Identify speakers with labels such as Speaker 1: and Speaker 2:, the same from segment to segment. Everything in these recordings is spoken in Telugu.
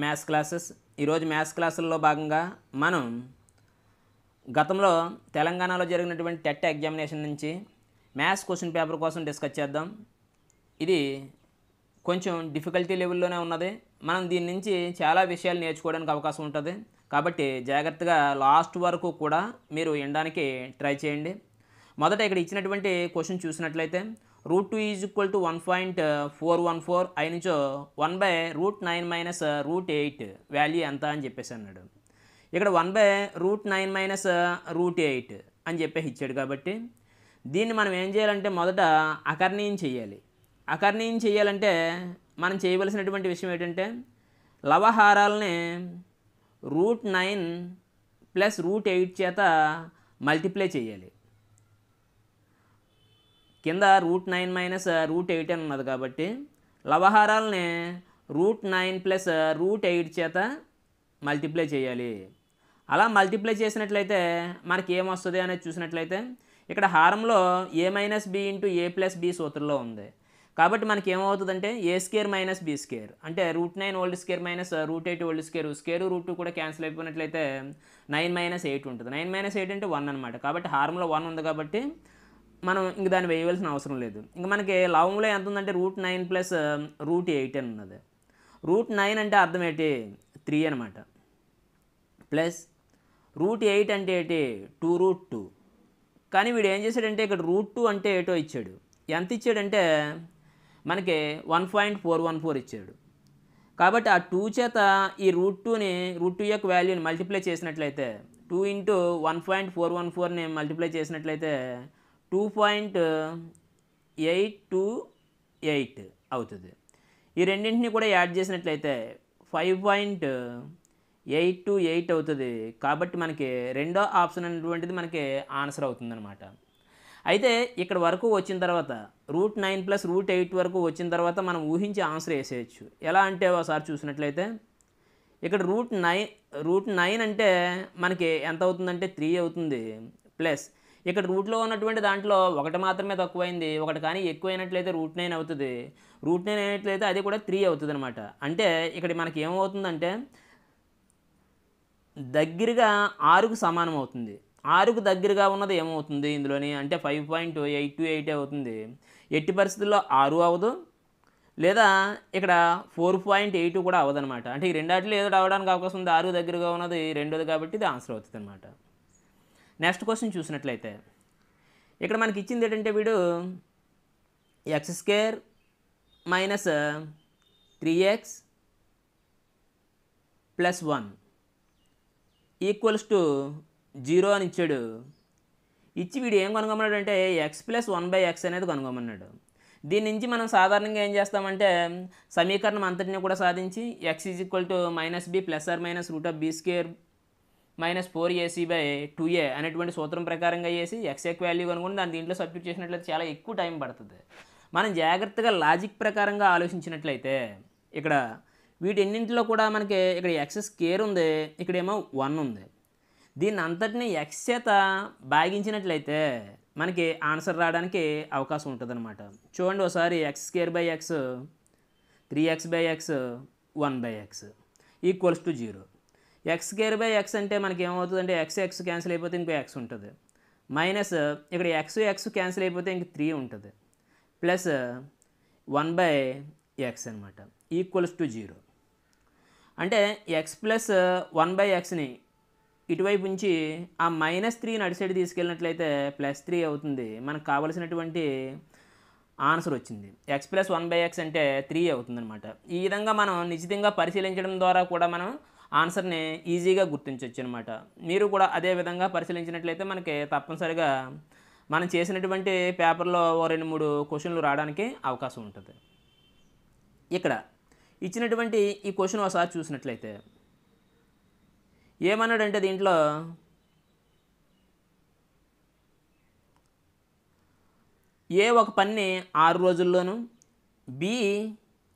Speaker 1: Maths classes. ఈరోజు మ్యాథ్స్ క్లాసుల్లో భాగంగా మనం గతంలో తెలంగాణలో జరిగినటువంటి టెట్ ఎగ్జామినేషన్ నుంచి మ్యాథ్స్ క్వశ్చన్ పేపర్ కోసం డిస్కస్ చేద్దాం. ఇది కొంచెం డిఫికల్టీ లెవెల్లోనే ఉన్నది. మనం దీని నుంచి చాలా విషయాలు నేర్చుకోవడానికి అవకాశం ఉంటుంది. కాబట్టి జాగ్రత్తగా లాస్ట్ వరకు కూడా మీరు వినడానికి ట్రై చేయండి. మొదట ఇక్కడ ఇచ్చినటువంటి క్వశ్చన్ చూసినట్లయితే √2 = 1.414 అయినచో 1/√9 - √8 వాల్యూ ఎంత అని చెప్పేసి అన్నాడు. ఇక్కడ 1/√9 - √8 అని చెప్పేసి ఇచ్చాడు. కాబట్టి దీన్ని మనం ఏం చేయాలంటే మొదట అకర్ణీయం చేయాలి. అకర్ణీయం చేయాలంటే మనం చేయవలసినటువంటి విషయం ఏంటంటే లవహారాలని √9 + √8 చేత మల్టిప్లై చేయాలి. కింద √9 - √8 అని ఉన్నది కాబట్టి లవహారాలని √9 + √8 చేత మల్టిప్లై చేయాలి. అలా మల్టిప్లై చేసినట్లయితే మనకి ఏమొస్తుంది అనేది చూసినట్లయితే ఇక్కడ హారంలో a - b × a + b సూత్రంలో ఉంది. కాబట్టి మనకి ఏమవుతుందంటే a² - b², అంటే √9² - √8² స్క్వేర్ √2 కూడా క్యాన్సిల్ అయిపోయినట్లయితే 9 - 8 ఉంటుంది. 9 - 8 అంటే 1 అనమాట. కాబట్టి హారంలో 1 ఉంది కాబట్టి మనం ఇంక దాన్ని వేయవలసిన అవసరం లేదు. ఇంక మనకి లవంలో ఎంత ఉందంటే √9 + √8 అని ఉన్నది. √9 అంటే అర్థం ఏంటి 3 అనమాట. ప్లస్ √8 అంటే ఏంటి 2√2. కానీ వీడు ఏం చేశాడంటే ఇక్కడ √2 అంటే ఏటో ఇచ్చాడు. ఎంత ఇచ్చాడంటే మనకి 1.414 ఇచ్చాడు. కాబట్టి ఆ 2 చేత ఈ √2 యొక్క వాల్యూని మల్టిప్లై చేసినట్లయితే 2 × 1.414ని మల్టిప్లై చేసినట్లయితే 2.828 అవుతుంది. ఈ రెండింటిని కూడా యాడ్ చేసినట్లయితే 5.828 అవుతుంది. కాబట్టి మనకి రెండో ఆప్షన్ అనేటువంటిది మనకి ఆన్సర్ అవుతుందన్నమాట. అయితే ఇక్కడ వరకు వచ్చిన తర్వాత √9 + √8 వరకు వచ్చిన తర్వాత మనం ఊహించి ఆన్సర్ వేసేయచ్చు. ఎలా అంటే ఒకసారి చూసినట్లయితే ఇక్కడ √9 అంటే మనకి ఎంత అవుతుందంటే 3 అవుతుంది. ప్లస్ ఇక్కడ రూట్లో ఉన్నటువంటి దాంట్లో ఒకటి మాత్రమే తక్కువైంది, ఒకటి కానీ ఎక్కువైనట్లయితే √9 అవుతుంది. √9 అయినట్లయితే అది కూడా 3 అవుతుంది అనమాట. అంటే ఇక్కడ మనకి ఏమవుతుందంటే దగ్గరగా 6కు సమానం అవుతుంది. 6కు దగ్గరగా ఉన్నది ఏమవుతుంది ఇందులోని అంటే 5.828 అవుతుంది. ఎట్టి పరిస్థితుల్లో 6 అవ్వదు, లేదా ఇక్కడ 4.8 కూడా అవ్వదనమాట. అంటే ఈ రెండాటిలో ఏదో రావడానికి అవకాశం ఉంది. 6 దగ్గరగా ఉన్నది రెండోది కాబట్టి ఇది ఆన్సర్ అవుతుంది అనమాట. నెక్స్ట్ క్వశ్చన్ చూసినట్లయితే ఇక్కడ మనకి ఇచ్చింది ఏంటంటే వీడు x² - 3x + 1 = 0 అని ఇచ్చాడు. ఇచ్చి వీడు ఏం కనుగొమన్నాడు అంటే x + 1/x అనేది కనుగొమన్నాడు. దీని నుంచి మనం సాధారణంగా ఏం చేస్తామంటే సమీకరణం అంతటిని కూడా సాధించి x = -b ± √b² - 4ac/2a అనేటువంటి సూత్రం ప్రకారంగా వేసి x యొక్క వాల్యూ కనుగొని దాన్ని దీంట్లో సబ్స్టిట్యూట్ చేసినట్లయితే చాలా ఎక్కువ టైం పడుతుంది. మనం జాగ్రత్తగా లాజిక్ ప్రకారంగా ఆలోచించినట్లయితే ఇక్కడ వీటన్నింటిలో కూడా మనకి ఇక్కడ x² ఉంది, ఇక్కడేమో 1 ఉంది. దీన్ని అంతటిని x చేత భాగించినట్లయితే మనకి ఆన్సర్ రావడానికి అవకాశం ఉంటుంది అనమాట. చూడండి ఒకసారి x²/x 3x/x 1/x = 0. x²/x అంటే మనకి ఏమవుతుందంటే x క్యాన్సిల్ అయిపోతే ఇంకో x ఉంటుంది. మైనస్ ఇక్కడ x క్యాన్సిల్ అయిపోతే ఇంక 3 ఉంటుంది. ప్లస్ 1/x అనమాట = 0. అంటే x + 1/xని ఇటువైపు నుంచి ఆ -3ని అటు సైడ్ తీసుకెళ్ళినట్లయితే +3 అవుతుంది. మనకు కావలసినటువంటి ఆన్సర్ వచ్చింది. x + 1/x అంటే 3 అవుతుందన్నమాట. ఈ విధంగా మనం నిశ్చితంగా పరిశీలించడం ద్వారా కూడా మనం ఆన్సర్ని ఈజీగా గుర్తించవచ్చు అనమాట. మీరు కూడా అదే విధంగా పరిశీలించినట్లయితే మనకి తప్పనిసరిగా మనం చేసినటువంటి పేపర్లో 2-3 క్వశ్చన్లు రావడానికి అవకాశం ఉంటుంది. ఇక్కడ ఇచ్చినటువంటి ఈ క్వశ్చన్ ఒకసారి చూసినట్లయితే ఏమన్నాడంటే దీంట్లో ఏ ఒక పని 6 రోజుల్లోనూ, బి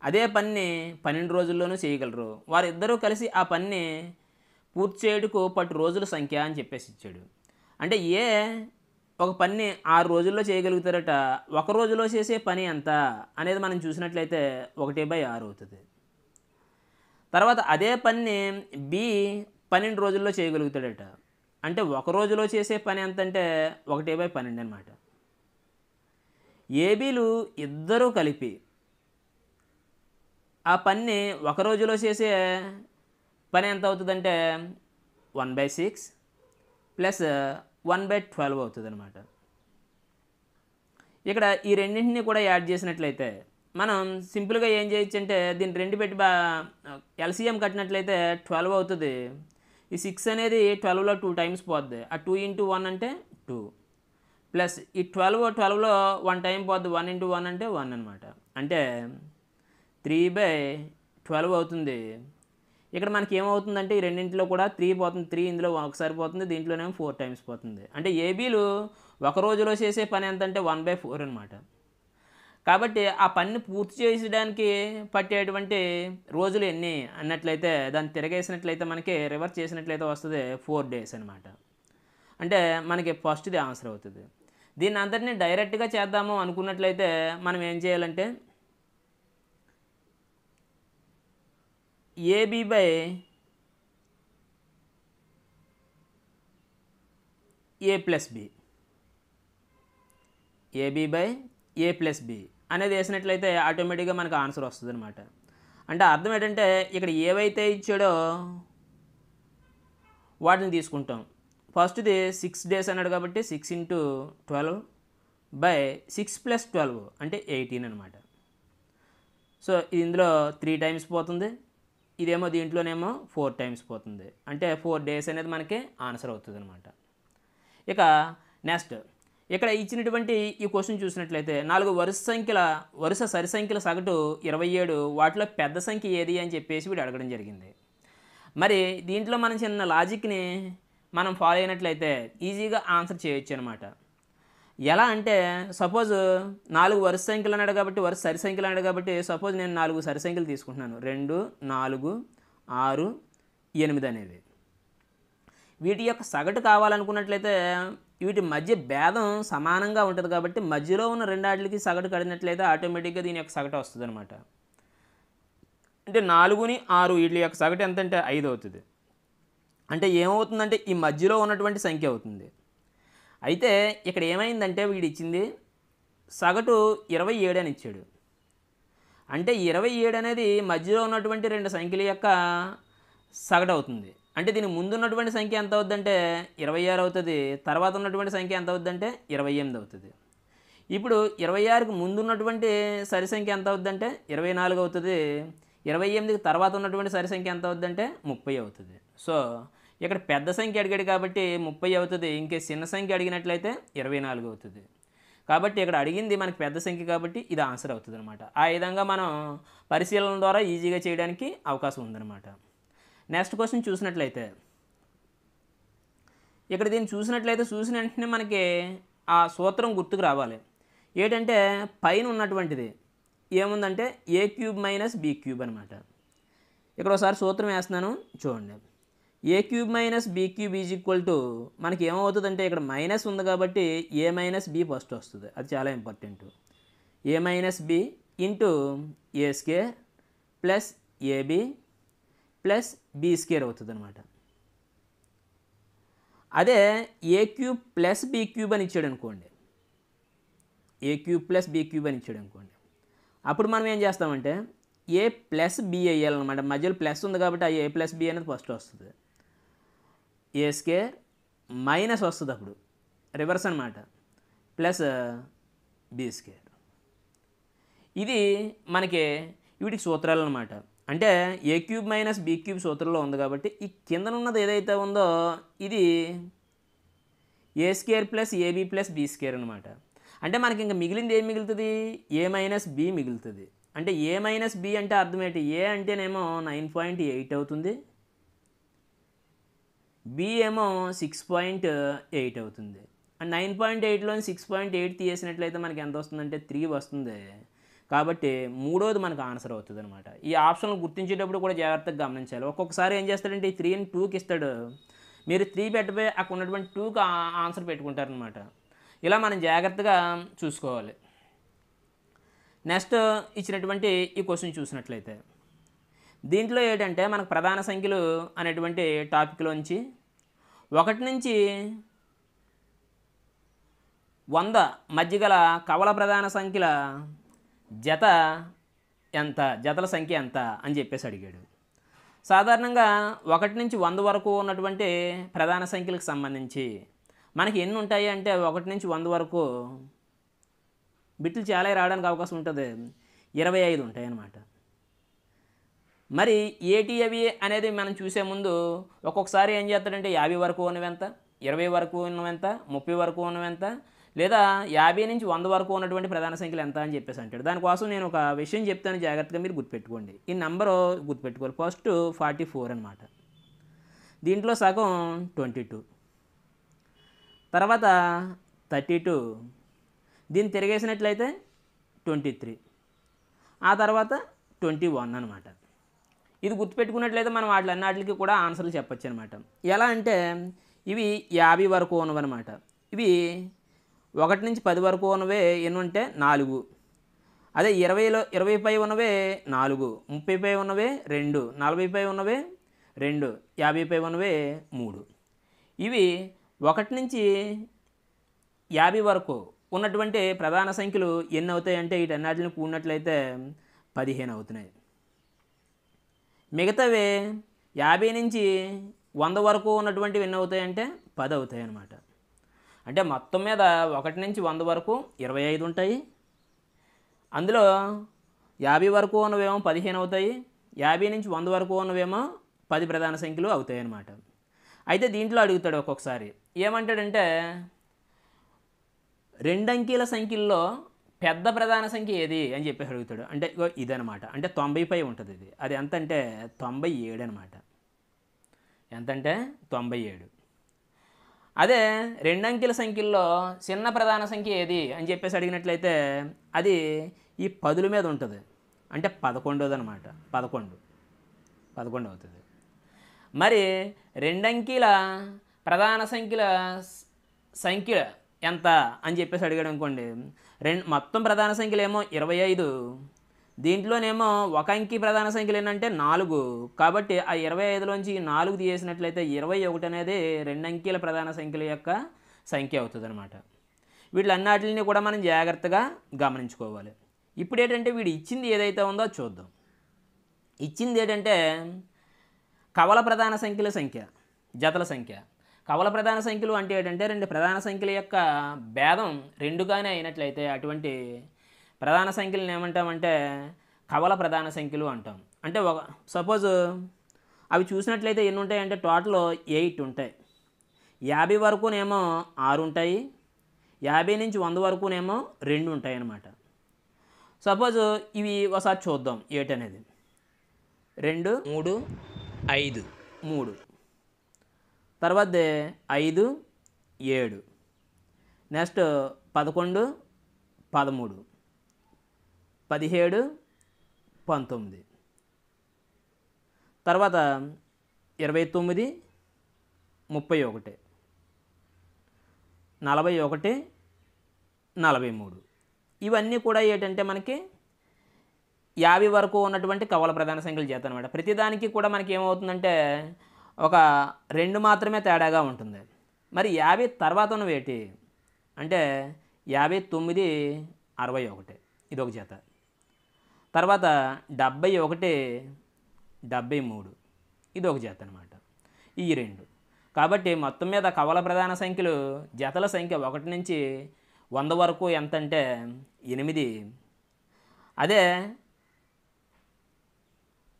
Speaker 1: అదే పని 12 రోజుల్లోనూ చేయగలరు. వారిద్దరూ కలిసి ఆ పని పూర్తి చేయుటకు పట్టు రోజుల సంఖ్య అని చెప్పేసి ఇచ్చాడు. అంటే ఏ ఒక పని 6 రోజుల్లో చేయగలుగుతారట. ఒక రోజులో చేసే పని ఎంత అనేది మనం చూసినట్లయితే 1/6 అవుతుంది. తర్వాత అదే పనిని బి 12 రోజుల్లో చేయగలుగుతాడట. అంటే ఒక రోజులో చేసే పని ఎంతంటే 1/12 అనమాట. ఏబీలు ఇద్దరూ కలిపి ఆ పనిని ఒక రోజులో చేసే పని ఎంత అవుతుందంటే 1/6 ప్లస్ 1/12 అవుతుంది అనమాట. ఇక్కడ ఈ రెండింటిని కూడా యాడ్ చేసినట్లయితే మనం సింపుల్గా ఏం చేయొచ్చు అంటే దీన్ని 2 పెట్టి ఎల్సిఎం కట్టినట్లయితే 12 అవుతుంది. ఈ 6 అనేది 12లో 2 టైమ్స్ పోద్ది. ఆ 2 × 1 అంటే 2 ప్లస్ ఈ 12లో 1 టైం పోద్ది. 1 × 1 అంటే 1 అనమాట. అంటే 3/12 అవుతుంది. ఇక్కడ మనకి ఏమవుతుందంటే ఈ రెండింటిలో కూడా 3 పోతుంది. 3 ఇందులో ఒకసారి పోతుంది, దీంట్లోనేమో 4 టైమ్స్ పోతుంది. అంటే ఏబీలు ఒక రోజులో చేసే పని ఎంతంటే 1/4 అనమాట. కాబట్టి ఆ పనిని పూర్తి చేసడానికి పట్టేటువంటి రోజులు ఎన్ని అన్నట్లయితే దాన్ని తిరగేసినట్లయితే మనకి రివర్స్ చేసినట్లయితే వస్తుంది 4 days అనమాట. అంటే మనకి ఫస్ట్ది ఆన్సర్ అవుతుంది. దీన్ని అంతటిని డైరెక్ట్గా చేద్దాము అనుకున్నట్లయితే మనం ఏం చేయాలంటే A B by A plus B, A B by A plus B అనేది వేసినట్లయితే ఆటోమేటిక్గా మనకు ఆన్సర్ వస్తుంది అనమాట. అంటే అర్థం ఏంటంటే ఇక్కడ ఏవైతే ఇచ్చాడో వాటిని తీసుకుంటాం. ఫస్ట్ది 6 days అన్నాడు కాబట్టి 6 × 12 బై 6 + 12 అంటే 18 అనమాట. సో ఇందులో 3 టైమ్స్ పోతుంది, ఇదేమో దీంట్లోనేమో 4 టైమ్స్ పోతుంది. అంటే 4 days అనేది మనకి ఆన్సర్ అవుతుంది అనమాట. ఇక నెక్స్ట్ ఇక్కడ ఇచ్చినటువంటి ఈ క్వశ్చన్ చూసినట్లయితే 4 వరుస సరి సంఖ్యల సగటు 27, వాటిలో పెద్ద సంఖ్య ఏది అని చెప్పేసి వీడు అడగడం జరిగింది. మరి దీంట్లో మనం చిన్న లాజిక్ని మనం ఫాలో అయినట్లయితే ఈజీగా ఆన్సర్ చేయొచ్చు అనమాట. ఎలా అంటే సపోజ్ 4 వరుస సంఖ్యలు అన్నాడు కాబట్టి వరుస సరి సంఖ్యలు అన్నాడు కాబట్టి సపోజ్ నేను 4 సరి సంఖ్యలు తీసుకుంటున్నాను. 2, 4, 6, 8 అనేవి. వీటి యొక్క సగటు కావాలనుకున్నట్లయితే వీటి మధ్య భేదం సమానంగా ఉంటుంది కాబట్టి మధ్యలో ఉన్న రెండాటికి సగటు కడినట్లయితే ఆటోమేటిక్గా దీని యొక్క సగటు వస్తుంది అనమాట. అంటే 4ని 6 వీటి యొక్క సగటు ఎంత అంటే 5 అవుతుంది. అంటే ఏమవుతుందంటే ఈ మధ్యలో ఉన్నటువంటి సంఖ్య అవుతుంది. అయితే ఇక్కడ ఏమైందంటే వీడు ఇచ్చింది సగటు 27 అని ఇచ్చాడు. అంటే 27 అనేది మధ్యలో ఉన్నటువంటి రెండు సంఖ్యల యొక్క సగటు అవుతుంది. అంటే దీని ముందు ఉన్నటువంటి సంఖ్య ఎంత అవుతుందంటే 26 అవుతుంది, తర్వాత ఉన్నటువంటి సంఖ్య ఎంత అవుతుందంటే 28 అవుతుంది. ఇప్పుడు 26కి ముందు ఉన్నటువంటి సరి సంఖ్య ఎంత అవుతుందంటే 24 అవుతుంది, 28కి తర్వాత ఉన్నటువంటి సరి సంఖ్య ఎంత అవుతుందంటే 30 అవుతుంది. సో ఇక్కడ పెద్ద సంఖ్య అడిగాడు కాబట్టి 30 అవుతుంది, ఇంకే చిన్న సంఖ్య అడిగినట్లయితే 24 అవుతుంది. కాబట్టి ఇక్కడ అడిగింది మనకి పెద్ద సంఖ్య కాబట్టి ఇది ఆన్సర్ అవుతుంది అనమాట. ఆ విధంగా మనం పరిశీలన ద్వారా ఈజీగా చేయడానికి అవకాశం ఉందన్నమాట. నెక్స్ట్ క్వశ్చన్ చూసినట్లయితే ఇక్కడ దీన్ని చూసిన వెంటనే మనకి ఆ సూత్రం గుర్తుకు రావాలి. ఏంటంటే పైన ఉన్నటువంటిది ఏముందంటే a³ - b³ అనమాట. ఇక్కడ ఒకసారి సూత్రం వేస్తున్నాను చూడండి. a³ - b³ మనకి ఏమవుతుందంటే ఇక్కడ మైనస్ ఉంది కాబట్టి a - b ఫస్ట్ వస్తుంది. అది చాలా important. a - b into a² plus ab plus b² అవుతుంది అనమాట. అదే a³ ప్లస్ b³ అని ఇచ్చాడు అనుకోండి, a³ ప్లస్ b³ అని ఇచ్చాడు అనుకోండి, అప్పుడు మనం ఏం చేస్తామంటే a ప్లస్ b వేయాలన్నమాట. మధ్యలో ప్లస్ ఉంది కాబట్టి ఆ a ప్లస్ b అనేది ఫస్ట్ వస్తుంది, a² మైనస్ వస్తుంది, అప్పుడు రివర్స్ అనమాట, ప్లస్ b². ఇది మనకి వీటికి సూత్రాలు అనమాట. అంటే a³ - b³ సూత్రంలో ఉంది కాబట్టి ఈ కింద ఉన్నది ఏదైతే ఉందో ఇది a² plus ab plus b² అనమాట. అంటే మనకి ఇంకా మిగిలింది ఏం మిగులుతుంది, a - b మిగులుతుంది. అంటే a - b అంటే అర్థం ఏంటి, a అంటేనేమో 9.8 అవుతుంది, b ఏమో 6.8 అవుతుంది. 9.8లో 6.8 తీసేసినట్లయితే మనకి ఎంత వస్తుందంటే 3 వస్తుంది. కాబట్టి మూడోది మనకు ఆన్సర్ అవుతుంది అనమాట. ఈ ఆప్షన్లు గుర్తించేటప్పుడు కూడా జాగ్రత్తగా గమనించాలి. ఒక్కొక్కసారి ఏం చేస్తాడంటే ఈ 3ని 2కి ఇస్తాడు, మీరు 3 పెట్టిపోయి అక్కడ ఉన్నటువంటి 2కి ఆన్సర్ పెట్టుకుంటారనమాట. ఇలా మనం జాగ్రత్తగా చూసుకోవాలి. నెక్స్ట్ ఇచ్చినటువంటి ఈ క్వశ్చన్ చూసినట్లయితే దీంట్లో ఏంటంటే మనకు ప్రధాన సంఖ్యలు అనేటువంటి టాపిక్లోంచి 1 నుంచి 100 మధ్య గల కవల ప్రధాన సంఖ్యల జత ఎంత, జతల సంఖ్య ఎంత అని చెప్పేసి అడిగాడు. సాధారణంగా 1 నుంచి 100 వరకు ఉన్నటువంటి ప్రధాన సంఖ్యలకు సంబంధించి మనకి ఎన్ని ఉంటాయి అంటే 1 నుంచి 100 వరకు బిట్లు చాలా రావడానికి అవకాశం ఉంటుంది, 25 ఉంటాయి అన్నమాట. మరి ఏటి అవి అనేది మనం చూసే ముందు ఒక్కొక్కసారి ఏం చేస్తాడంటే 50 వరకు ఉన్నవెంత, 20 వరకు ఉన్నవెంత, 30 వరకు ఉన్నవెంత, లేదా 50 నుంచి 100 వరకు ఉన్నటువంటి ప్రధాన సంఖ్యలు ఎంత అని చెప్పేసి అంటాడు. దానికోసం నేను ఒక విషయం చెప్తాను, జాగ్రత్తగా మీరు గుర్తుపెట్టుకోండి. ఈ నెంబరు గుర్తుపెట్టుకోవాలి. ఫస్ట్ 44 అనమాట, దీంట్లో సగం 22, తర్వాత 32, దీన్ని తిరిగేసినట్లయితే 23, ఆ తర్వాత 21 అనమాట. ఇది గుర్తుపెట్టుకున్నట్లయితే మనం వాటికి కూడా ఆన్సర్లు చెప్పచ్చు అనమాట. ఎలా అంటే ఇవి 50 వరకు ఉన్నవన్నమాట. ఇవి 1 నుంచి 10 వరకు ఉన్నవే ఎన్ని ఉంటే 4, అదే 20 పై ఉన్నవే 4, 30 పై ఉన్నవే 2, 40 పై ఉన్నవే 2, 50 పై ఉన్నవే 3. ఇవి 1 నుంచి 50 వరకు ఉన్నటువంటి ప్రధాన సంఖ్యలు ఎన్ని అవుతాయంటే వీటన్నిటిని కూడినట్లయితే 15 అవుతున్నాయి. మిగతావి 50 నుంచి 100 వరకు ఉన్నటువంటివి ఎన్ని అవుతాయంటే 10 అవుతాయి అన్నమాట. అంటే మొత్తం మీద 1 నుంచి 100 వరకు 25 ఉంటాయి, అందులో 50 వరకు ఉన్నవేమో 15 అవుతాయి, 50 నుంచి 100 వరకు ఉన్నవేమో 10 ప్రధాన సంఖ్యలు అవుతాయి అన్నమాట. అయితే దీంట్లో అడుగుతాడు ఒక్కొక్కసారి ఏమంటాడంటే 2 అంకెల సంఖ్యల్లో పెద్ద ప్రధాన సంఖ్య ఏది అని చెప్పేసి అడుగుతాడు. అంటే ఇదనమాట, అంటే 90 పై ఉంటుంది ఇది. అది ఎంత అంటే 97 అనమాట. ఎంతంటే 97. అదే 2 అంకెల సంఖ్యల్లో చిన్న ప్రధాన సంఖ్య ఏది అని చెప్పేసి అడిగినట్లయితే అది ఈ 10ల మీద ఉంటుంది, అంటే 11 అనమాట. 11 అవుతుంది. మరి 2 అంకెల ప్రధాన సంఖ్యల సంఖ్య ఎంత అని చెప్పేసి అడిగాడు అనుకోండి. మొత్తం ప్రధాన సంఖ్యలు ఏమో 25, దీంట్లోనేమో 1 అంకి ప్రధాన సంఖ్యలు ఏంటంటే 4. కాబట్టి ఆ 25లోంచి 4 తీసేసినట్లయితే 21 అనేది 2 అంకెల ప్రధాన సంఖ్యల యొక్క సంఖ్య అవుతుంది అనమాట. వీళ్ళన్నిటిని కూడా మనం జాగ్రత్తగా గమనించుకోవాలి. ఇప్పుడు ఏంటంటే వీడు ఇచ్చింది ఏదైతే ఉందో చూద్దాం. ఇచ్చింది ఏంటంటే కవల ప్రధాన సంఖ్యల సంఖ్య, జతల సంఖ్య. కవల ప్రధాన సంఖ్యలు అంటే ఏంటంటే 2 ప్రధాన సంఖ్యల యొక్క భేదం 2గానే అయినట్లయితే అటువంటి ప్రధాన సంఖ్యలను ఏమంటామంటే కవల ప్రధాన సంఖ్యలు అంటాం. అంటే సపోజ్ అవి చూసినట్లయితే ఎన్ని ఉంటాయంటే టోటల్ 8 ఉంటాయి. 50 వరకునేమో 6 ఉంటాయి, 50 నుంచి 100 వరకునేమో 2 ఉంటాయి అన్నమాట. సపోజ్ ఇవి ఒకసారి చూద్దాం. 8 అనేది 2, 3, 5, 3, తర్వాత 5, 7, నెక్స్ట్ 11, 13, 17, 19, తర్వాత 29, 31, 41, 43. ఇవన్నీ కూడా ఏంటంటే మనకి 50 వరకు ఉన్నటువంటి కవల ప్రధాన సంఖ్యల జత అనమాట. ప్రతిదానికి కూడా మనకి ఏమవుతుందంటే ఒక 2 మాత్రమే తేడాగా ఉంటుంది. మరి 50 తర్వాత ఉన్నవి ఏంటి అంటే 59, 61 ఇదొక జత, తర్వాత 71, 73 ఇదొక జత అనమాట. ఈ 2. కాబట్టి మొత్తం మీద కవల ప్రధాన సంఖ్యలు జతల సంఖ్య 1 నుంచి 100 వరకు ఎంత అంటే 8. అదే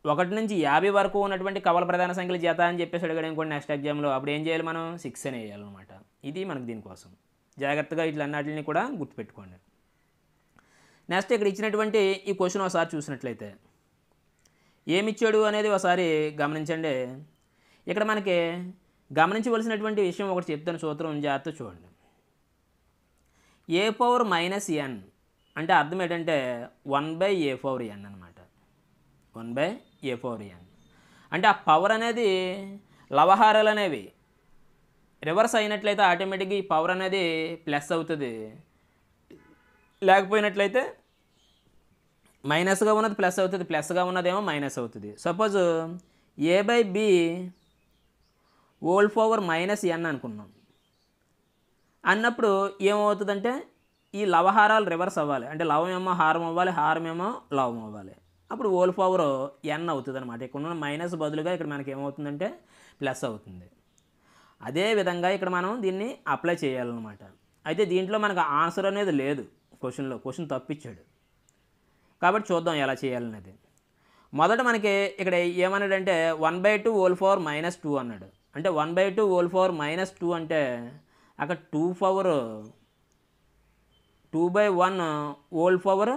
Speaker 1: 1 నుంచి 50 వరకు ఉన్నటువంటి కవల ప్రధాన సంఖ్యల జత అని చెప్పేసి అడిగాడు అనుకోండి నెక్స్ట్ ఎగ్జామ్లో, అప్పుడు ఏం చేయాలి మనం 6 అని వేయాలన్నమాట. ఇది మనకు దీనికోసం జాగ్రత్తగా ఇట్లన్నిటిని కూడా గుర్తుపెట్టుకోండి. నెక్స్ట్ ఇక్కడ ఇచ్చినటువంటి ఈ క్వశ్చన్ ఒకసారి చూసినట్లయితే ఏమిచ్చాడు అనేది ఒకసారి గమనించండి. ఇక్కడ మనకి గమనించవలసినటువంటి విషయం ఒకటి చెప్తాను, సూత్రం జాగ్రత్త చూడండి. a⁻n అంటే అర్థం ఏంటంటే 1/a⁴n అనమాట. 1/a⁴n అంటే ఆ పవర్ అనేది లవహారాలు అనేవి రివర్స్ అయినట్లయితే ఆటోమేటిక్గా ఈ పవర్ అనేది ప్లస్ అవుతుంది, లేకపోయినట్లయితే మైనస్గా ఉన్నది ప్లస్ అవుతుంది, ప్లస్గా ఉన్నదేమో మైనస్ అవుతుంది. Suppose a/b whole power -n అనుకున్నాం అన్నప్పుడు ఏమవుతుందంటే ఈ లవహారాలు రివర్స్ అవ్వాలి. అంటే లవం ఏమో హారం అవ్వాలి, హారం ఏమో లవం అవ్వాలి. అప్పుడు హోల్ పవర్ n అవుతుంది అనమాట. ఇక్కడ ఉన్న మైనస్ బదులుగా ఇక్కడ మనకి ఏమవుతుందంటే ప్లస్ అవుతుంది. అదేవిధంగా ఇక్కడ మనం దీన్ని అప్లై చేయాలన్నమాట. అయితే దీంట్లో మనకు ఆన్సర్ అనేది లేదు, క్వశ్చన్ తప్పిచ్చాడు. కాబట్టి చూద్దాం ఎలా చేయాలనేది. మొదట మనకి ఇక్కడ ఏమన్నాడంటే 1/2 హోల్ పవర్ -2 అన్నాడు. అంటే 1/2 హోల్ పవర్ -2 అంటే అక్కడ 2/1 హోల్ పవర్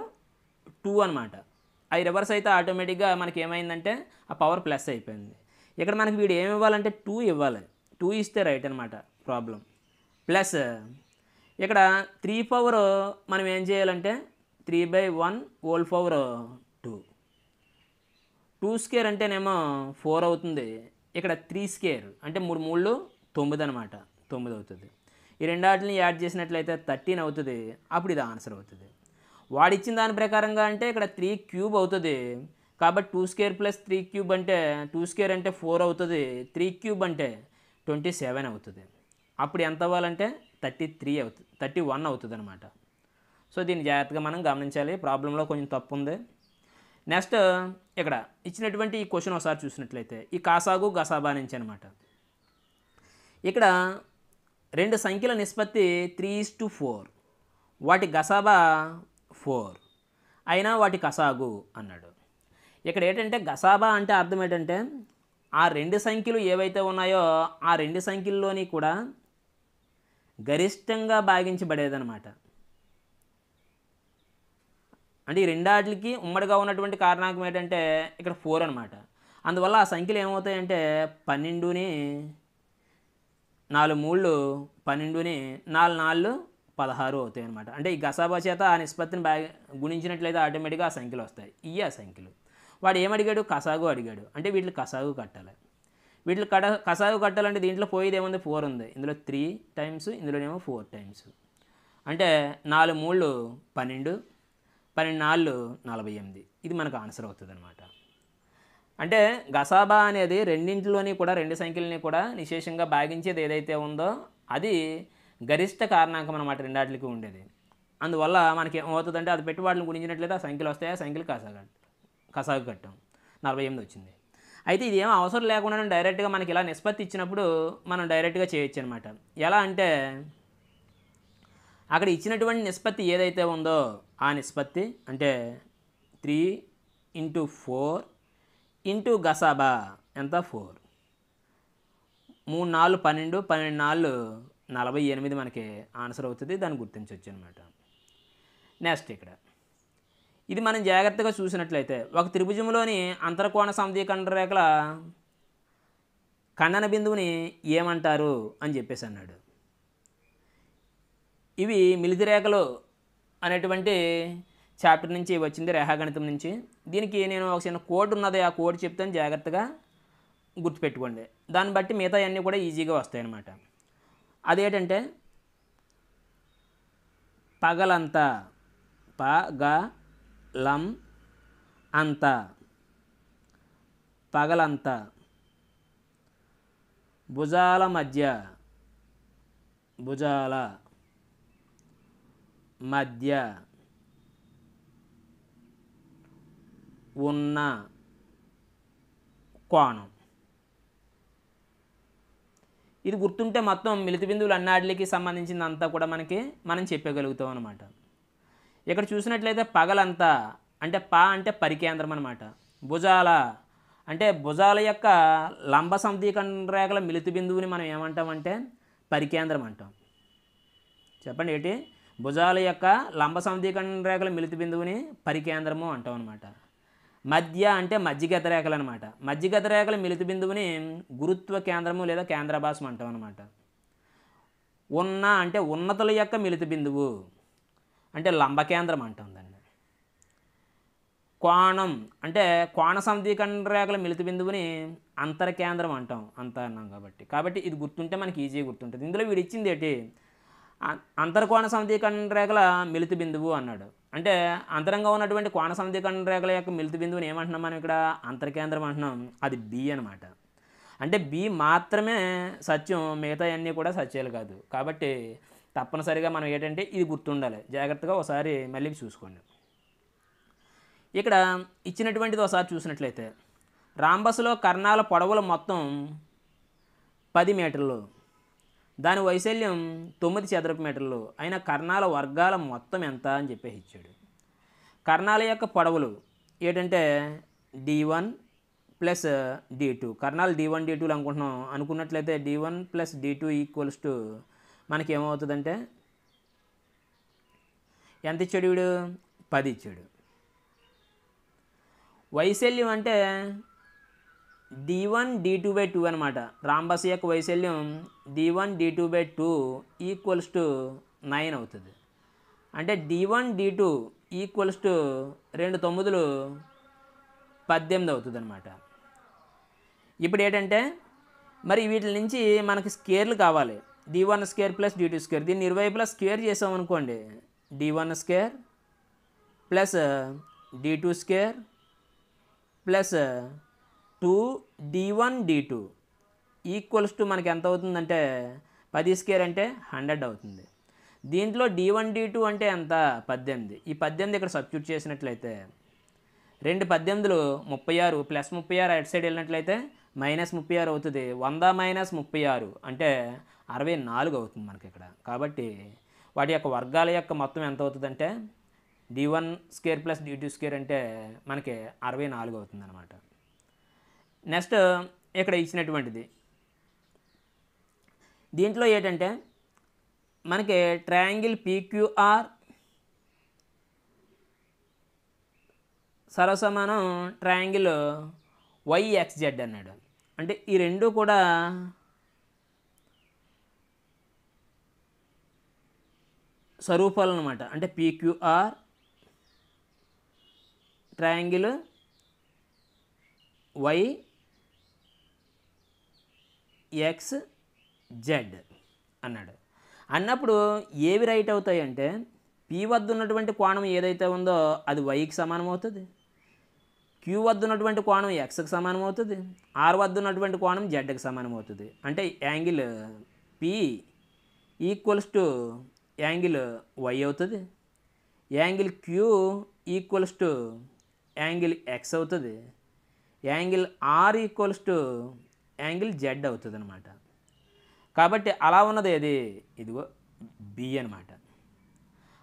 Speaker 1: 2 అనమాట. అవి రివర్స్ అయితే ఆటోమేటిక్గా మనకి ఏమైందంటే ఆ పవర్ ప్లస్ అయిపోయింది. ఇక్కడ మనకి వీడు ఏమి ఇవ్వాలంటే 2 ఇవ్వాలి. 2 ఇస్తే రైట్ అనమాట ప్రాబ్లం. ప్లస్ ఇక్కడ 3 పవర్ మనం ఏం చేయాలంటే 3/1 హోల్ పవర్ 2. 2 స్క్వేర్ అంటేనేమో 4 అవుతుంది. ఇక్కడ 3 స్క్వేర్ అంటే 3 3 9 అనమాట, 9 అవుతుంది. ఈ రెండాటిని యాడ్ చేసినట్లయితే 13 అవుతుంది. అప్పుడు ఇది ఆన్సర్ అవుతుంది. వాడిచ్చిన దాని ప్రకారంగా అంటే ఇక్కడ 3 క్యూబ్ అవుతుంది. కాబట్టి 2 స్క్వేర్ ప్లస్ 3 క్యూబ్ అంటే 2 స్క్వేర్ అంటే 4 అవుతుంది. 3 క్యూబ్ అంటే 27 అవుతుంది. అప్పుడు ఎంత అవ్వాలంటే 31 అవుతుంది అనమాట. సో దీన్ని జాగ్రత్తగా మనం గమనించాలి. ప్రాబ్లంలో కొంచెం తప్పు ఉంది. నెక్స్ట్ ఇక్కడ ఇచ్చినటువంటి ఈ క్వశ్చన్ ఒకసారి చూసినట్లయితే ఈ కాసాగు గసాబా నుంచి అనమాట. ఇక్కడ రెండు సంఖ్యల నిష్పత్తి 3:4, వాటి గసాబా 4 అయినా వాటి కసాగు అన్నాడు. ఇక్కడ ఏంటంటే గసాబా అంటే అర్థం ఏంటంటే ఆ రెండు సంఖ్యలు ఏవైతే ఉన్నాయో ఆ రెండు సంఖ్యల్లోని కూడా గరిష్టంగా భాగించబడేదన్నమాట. అంటే ఈ రెండాటికి ఉమ్మడిగా ఉన్నటువంటి కారణాంకం ఏంటంటే ఇక్కడ 4 అనమాట. అందువల్ల ఆ సంఖ్యలు ఏమవుతాయంటే 12ని 4 3 12ని 4 4 16 అవుతాయి అనమాట. అంటే ఈ గసాబా చేత ఆ నిష్పత్తిని గుణించినట్లయితే ఆటోమేటిక్గా ఆ సంఖ్యలు వస్తాయి. ఇవి ఆ సంఖ్యలు. వాడు ఏమడిగాడు? కసాగు అడిగాడు. అంటే వీటికి కసాగు కట్టాలి. వీటికి కసాగు కట్టాలంటే దీంట్లో పోయేది ఏముంది? 4 ఉంది. ఇందులో 3 టైమ్స్, ఇందులోనేమో 4 టైమ్స్. అంటే 4 3 12, 12 4 48. ఇది మనకు ఆన్సర్ అవుతుంది అనమాట. అంటే గసాబా అనేది రెండింటిలోని కూడా రెండు సంఖ్యలని కూడా నిశేషంగా భాగించేది ఏదైతే ఉందో అది గరిష్ట కారణాంకం అనమాట, రెండాటికి ఉండేది. అందువల్ల మనకి ఏమవుతుందంటే అది పెట్టి వాటిని గుణించినట్లయితే ఆ సంఖ్యలు వస్తాయి. ఆ సంఖ్యలు కసాగు కట్టాం, 48 వచ్చింది. అయితే ఇది ఏం అవసరం లేకుండా డైరెక్ట్గా మనకి ఇలా నిష్పత్తి ఇచ్చినప్పుడు మనం డైరెక్ట్గా చేయొచ్చు అనమాట. ఎలా అంటే అక్కడ ఇచ్చినటువంటి నిష్పత్తి ఏదైతే ఉందో ఆ నిష్పత్తి అంటే 3:4 ఇంటూ గసాబా ఎంత? 4. 3 4 12, 12 4 48 మనకి ఆన్సర్ అవుతుంది. దాన్ని గుర్తించవచ్చు అనమాట. నెక్స్ట్ ఇక్కడ ఇది మనం జాగ్రత్తగా చూసినట్లయితే ఒక త్రిభుజంలోని అంతర్కోణ సమద్విఖండ రేఖల ఖండన బిందువుని ఏమంటారు అని చెప్పేసి అన్నాడు. ఇవి మిలితి రేఖలు అనేటువంటి చాప్టర్ నుంచి వచ్చింది, రేఖాగణితం నుంచి. దీనికి నేను ఒక చిన్న కోడ్ ఉన్నది, ఆ కోడ్ చెప్తాను, జాగ్రత్తగా గుర్తుపెట్టుకోండి. దాన్ని బట్టి మిగతా అన్నీ కూడా ఈజీగా వస్తాయి అన్నమాట. అదేంటంటే పగలంతా, పగలం అంత, పగలంతా, భుజాల మధ్య, భుజాల మధ్య ఉన్న కోణం. ఇది గుర్తుంటే మొత్తం మిలిత బిందువులు అన్నిటికి సంబంధించిందంతా కూడా మనం చెప్పగలుగుతాం అనమాట. ఇక్కడ చూసినట్లయితే పగలంతా అంటే అంటే పరికేంద్రం అనమాట. భుజాల అంటే భుజాల యొక్క లంబ సమద్విఖండ రేఖల మిలిత బిందువుని మనం ఏమంటామంటే పరికేంద్రం అంటాం. చెప్పండి ఏంటి? భుజాల యొక్క లంబ సమద్విఖండ రేఖల మిలిత బిందువుని పరికేంద్రము అంటాం అనమాట. మధ్య అంటే మధ్యగత రేఖలు అనమాట. మధ్యగత రేఖల మిలిత బిందువుని గురుత్వ కేంద్రము లేదా కేంద్రభాసం అంటాం అనమాట. ఉన్న అంటే ఉన్నతుల యొక్క మిలిత బిందువు అంటే లంబ కేంద్రం అంటాం దాన్ని. కోణం అంటే కోణ సమద్విఖండ రేఖల మిలిత బిందువుని అంతర్కేంద్రం అంటాం, అంత అన్నాం కాబట్టి ఇది గుర్తుంటే మనకి ఈజీగా గుర్తుంటుంది. ఇందులో వీడు ఇచ్చింది ఏంటి? అంతర్కోణ సమీకరణ రేఖల మిలిత బిందువు అన్నాడు. అంటే అంతరంగా ఉన్నటువంటి కోణ సమీకరణ రేఖల యొక్క మిలిత బిందువుని ఏమంటున్నాం మనం ఇక్కడ? అంతర్కేంద్రం అంటున్నాం. అది బి అనమాట. అంటే బి మాత్రమే సత్యం, మిగతా అన్నీ కూడా సత్యాలు కాదు. కాబట్టి తప్పనిసరిగా మనం ఏంటంటే ఇది గుర్తుండాలి. జాగ్రత్తగా ఒకసారి మళ్ళీ చూసుకోండి. ఇక్కడ ఇచ్చినటువంటిది ఒకసారి చూసినట్లయితే రాంబస్లో కర్ణాల పొడవుల మొత్తం 10 మీటర్లు, దాని వైశాల్యం 9 చదరపు మీటర్లు అయిన కర్ణాల వర్గాల మొత్తం ఎంత అని చెప్పేసి ఇచ్చాడు. కర్ణాల యొక్క పొడవులు ఏంటంటే D1 plus D2. కర్ణాలు D1 D2 అనుకున్నట్లయితే D1 plus D2 equals to మనకి ఏమవుతుందంటే ఎంత ఇచ్చాడు వీడు? 10 ఇచ్చాడు. వైశాల్యం అంటే D1 D2/2 అనమాట. రాంబస్ యొక్క వైశాల్యం D1 D2/2 ఈక్వల్స్ టు 9 అవుతుంది. అంటే D1 D2 ఈక్వల్స్ టు 2 9లు 18 అవుతుంది అనమాట. ఇప్పుడు ఏంటంటే మరి వీటి నుంచి మనకి స్కేర్లు కావాలి. D1 square plus D2 square. దీన్ని ఇరువైపులా స్క్వేర్ చేసామనుకోండి, D1 square plus D2 square plus 2D1 D2 equals to మనకి ఎంత అవుతుందంటే 10 స్క్వేర్ అంటే 100 అవుతుంది. దీంట్లో D1 D2 అంటే ఎంత? 18. ఈ 18 ఇక్కడ సబ్స్టిట్యూట్ చేసినట్లయితే 2 18లు 36 ప్లస్ 36 అటు సైడ్ వెళ్ళినట్లయితే మైనస్ 36 అవుతుంది. 100 మైనస్ 36 అంటే 64 అవుతుంది మనకి ఇక్కడ. కాబట్టి వాటి యొక్క వర్గాల యొక్క మొత్తం ఎంత అవుతుందంటే D1 square plus D2 square అంటే మనకి 64 అవుతుంది అనమాట. నెక్స్ట్ ఇక్కడ ఇచ్చినటువంటిది దీంట్లో ఏంటంటే మనకి ట్రయాంగిల్ PQR సర్వసమానం ట్రయాంగిల్ YXZ అన్నాడు. అంటే ఈ రెండు కూడా స్వరూపాలు అనమాట. అంటే PQR ట్రయాంగిల్ YXZ అన్నాడు. అన్నప్పుడు ఏవి రైట్ అవుతాయి అంటే P వద్ద ఉన్నటువంటి కోణం ఏదైతే ఉందో అది Yకి సమానం అవుతుంది, Q వద్ద ఉన్నటువంటి కోణం Xకి సమానం అవుతుంది, R వద్ద ఉన్నటువంటి కోణం Zకి సమానం అవుతుంది. అంటే angle P equals to angle Y అవుతుంది, angle Q equals to angle X అవుతుంది, angle R equals to angle Z అవుతుంది అనమాట. కాబట్టి అలా ఉన్నది ఏది? ఇదిగో B అనమాట.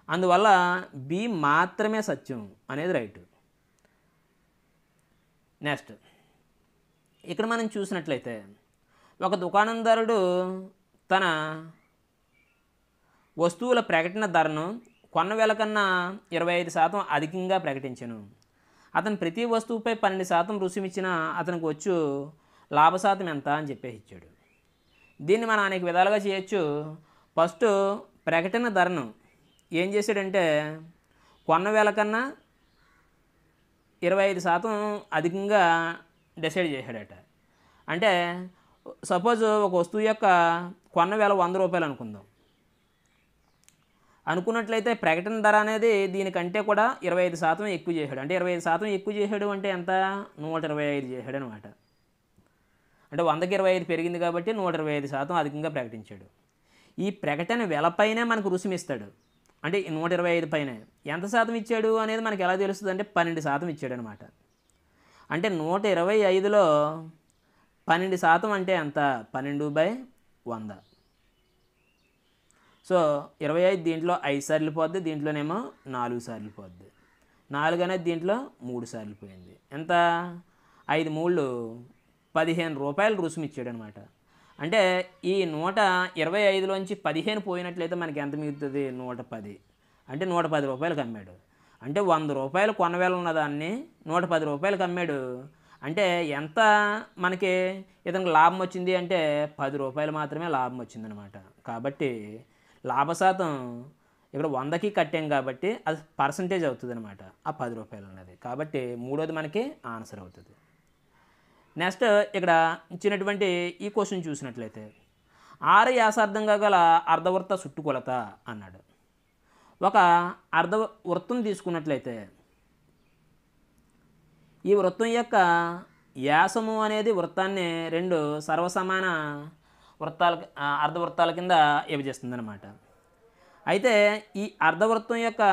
Speaker 1: అందువల్ల B మాత్రమే సత్యం అనేది రైట్. నెక్స్ట్ ఇక్కడ మనం చూసినట్లయితే ఒక దుకాణందారుడు తన వస్తువుల ప్రకటన ధరను కొన్న వేల కన్నా 25% అధికంగా ప్రకటించను. అతను ప్రతి వస్తువుపై 12% రుసుమిచ్చినా అతనికి వచ్చు లాభశాతం ఎంత అని చెప్పేసి ఇచ్చాడు. దీన్ని మనం అనేక విధాలుగా చేయొచ్చు. ఫస్ట్ ప్రకటన ధరను ఏం చేశాడంటే కొన్న వేల కన్నా 25% అధికంగా డిసైడ్ చేశాడట. అంటే సపోజ్ ఒక వస్తువు యొక్క కొన్న వేల 100 రూపాయలు అనుకున్నట్లయితే ప్రకటన ధర అనేది దీనికంటే కూడా 25% ఎక్కువ చేశాడు. అంటే 25% ఎక్కువ చేశాడు అంటే ఎంత? 125 చేశాడు అనమాట. అంటే 100కి 25 పెరిగింది కాబట్టి 125% అధికంగా ప్రకటించాడు. ఈ ప్రకటన వెలపైనే మనకు రుసుము ఇస్తాడు. అంటే 125 పైన ఎంత శాతం ఇచ్చాడు అనేది మనకి ఎలా తెలుస్తుంది అంటే 12% ఇచ్చాడు అనమాట. అంటే 125లో 12% అంటే ఎంత? 12/100. సో 25 దీంట్లో 5 సార్లు పోద్ది, దీంట్లోనేమో 4 సార్లు పోద్ది. 4 అనేది దీంట్లో 3 సార్లు పోయింది. ఎంత? 5 3 15 రూపాయలు రుసుము ఇచ్చాడు అనమాట. అంటే ఈ 125లోంచి 15 పోయినట్లయితే మనకి ఎంత మిగులుతుంది? 110. అంటే 110 రూపాయలకు అమ్మాడు. అంటే 100 రూపాయలు కొనవేళ ఉన్నదాన్ని 110 రూపాయలకు అమ్మాడు. అంటే ఎంత మనకి ఇతనికి లాభం వచ్చింది అంటే 10 రూపాయలు మాత్రమే లాభం వచ్చిందనమాట. కాబట్టి లాభశాతం ఇక్కడ 100కి కట్టాం కాబట్టి అది పర్సంటేజ్ అవుతుంది అనమాట ఆ 10 రూపాయలు ఉన్నది. కాబట్టి మూడోది మనకి ఆన్సర్ అవుతుంది. నెక్స్ట్ ఇక్కడ ఇచ్చినటువంటి ఈ క్వశ్చన్ చూసినట్లయితే 6 వ్యాసార్థంగా గల అర్ధవృత్త చుట్టుకొలత అన్నాడు. ఒక వృత్తం తీసుకున్నట్లయితే ఈ వృత్తం యొక్క వ్యాసము అనేది వృత్తాన్ని 2 సర్వసమాన అర్ధవృత్తాల కింద విభజిస్తుంది అన్నమాట. అయితే ఈ అర్ధవృత్తం యొక్క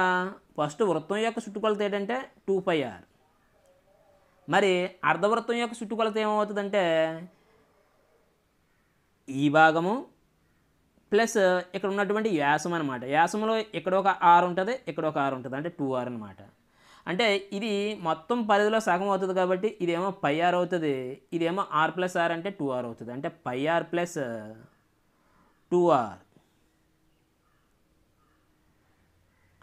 Speaker 1: ఫస్ట్ వృత్తం యొక్క చుట్టుకొలత ఏంటంటే 2πr. మరి అర్ధవృత్తం యొక్క చుట్టుకొలత ఏమవుతుందంటే ఈ భాగము ప్లస్ ఇక్కడ ఉన్నటువంటి వ్యాసం అనమాట. వ్యాసంలో ఇక్కడ ఒక r ఉంటుంది, ఇక్కడ ఒక r ఉంటుంది, అంటే 2r అనమాట. అంటే ఇది మొత్తం పరిధిలో సగం అవుతుంది కాబట్టి ఇదేమో πr అవుతుంది, ఇదేమో r+r అంటే 2r అవుతుంది. అంటే πr + 2r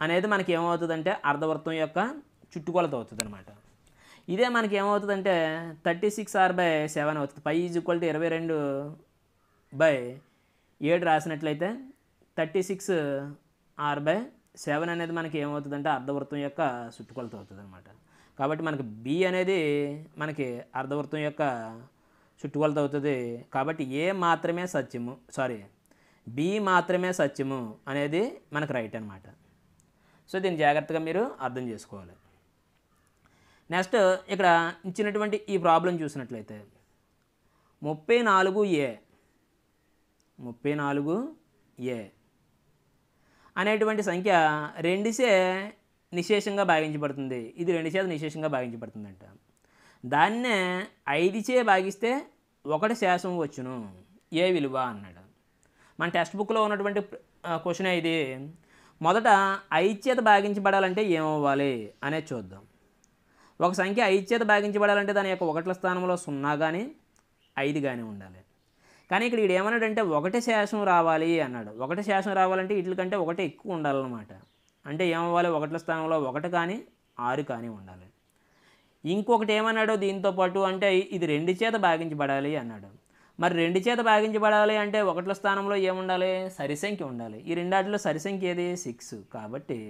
Speaker 1: అనేది మనకి ఏమవుతుందంటే అర్ధవృత్తం యొక్క చుట్టుకొలత అవుతుంది అనమాట. ఇదే మనకి ఏమవుతుందంటే 36r/7 అవుతుంది. π = 22/7 రాసినట్లయితే 36r/7 అనేది మనకి ఏమవుతుందంటే అర్ధవృత్తం యొక్క చుట్టుకొలత అవుతుంది అనమాట. కాబట్టి మనకి బి అనేది మనకి అర్ధవృత్తం యొక్క చుట్టుకొలత అవుతుంది. కాబట్టి బి మాత్రమే సత్యము అనేది మనకు రైట్ అనమాట. సో దీన్ని జాగ్రత్తగా మీరు అర్థం చేసుకోవాలి. నెక్స్ట్ ఇక్కడ ఇచ్చినటువంటి ఈ ప్రాబ్లం చూసినట్లయితే 34a అనేటువంటి సంఖ్య 2చే నిశేషంగా భాగించబడుతుంది. ఇది 2 చేత నిశేషంగా భాగించబడుతుందంట. దాన్నే 5చే భాగిస్తే 1 శేషం వచ్చును ఏ విలువ అన్నాడు. మన టెక్స్ట్ బుక్లో ఉన్నటువంటి క్వశ్చన్ ఇది. మొదట 5 చేత భాగించబడాలంటే ఏమవ్వాలి అనేది చూద్దాం. ఒక సంఖ్య 5 చేత భాగించబడాలంటే దాని యొక్క 1ల స్థానంలో 0 కానీ 5 కానీ ఉండాలి. కానీ ఇక్కడ వీడు ఏమన్నాడంటే 1 శేషం రావాలి అన్నాడు. 1 శేషం రావాలంటే వీటికంటే 1 ఎక్కువ ఉండాలన్నమాట. అంటే ఏమవ్వాలి, 1ల స్థానంలో 1 కానీ 6 కానీ ఉండాలి. ఇంకొకటి ఏమన్నాడు దీంతో పాటు అంటే ఇది 2 చేత భాగించబడాలి అన్నాడు. మరి 2 చేత భాగించబడాలి అంటే 1ల స్థానంలో ఏముండాలి, సరిసంఖ్య ఉండాలి. ఈ రెండాటిలో సరిసంఖ్య ఏది, 6. కాబట్టి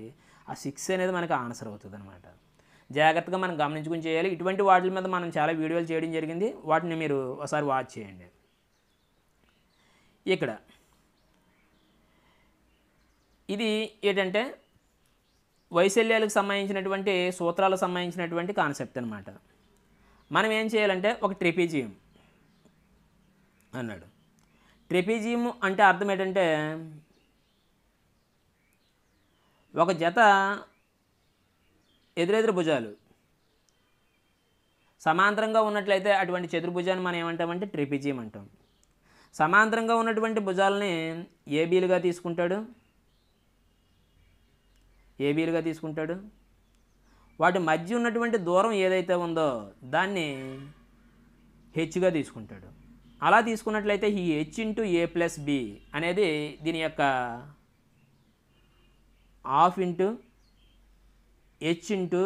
Speaker 1: ఆ 6 అనేది మనకు ఆన్సర్ అవుతుంది అనమాట. జాగ్రత్తగా మనం గమనించుకుని చేయాలి. ఇటువంటి వాటి మీద మనం చాలా వీడియోలు చేయడం జరిగింది, వాటిని మీరు ఒకసారి వాచ్ చేయండి. ఇక్కడ ఇది ఏంటంటే వైశల్యాలకు సంబంధించినటువంటి సూత్రాలకు సంబంధించినటువంటి కాన్సెప్ట్ అనమాట. మనం ఏం చేయాలంటే ఒక ట్రెపీజియం అన్నాడు. ట్రెపీజియం అంటే అర్థం ఏంటంటే ఒక జత ఎదురెదురు భుజాలు సమాంతరంగా ఉన్నట్లయితే అటువంటి చతుర్భుజాన్ని మనం ఏమంటామంటే ట్రెపీజియం అంటాం. సమాంతరంగా ఉన్నటువంటి భుజాలని ఏబీలుగా తీసుకుంటాడు. వాటి మధ్య ఉన్నటువంటి దూరం ఏదైతే ఉందో దాన్ని హెచ్గా తీసుకుంటాడు. అలా తీసుకున్నట్లయితే ఈ h × a+b అనేది దీని యొక్క ½ × h ×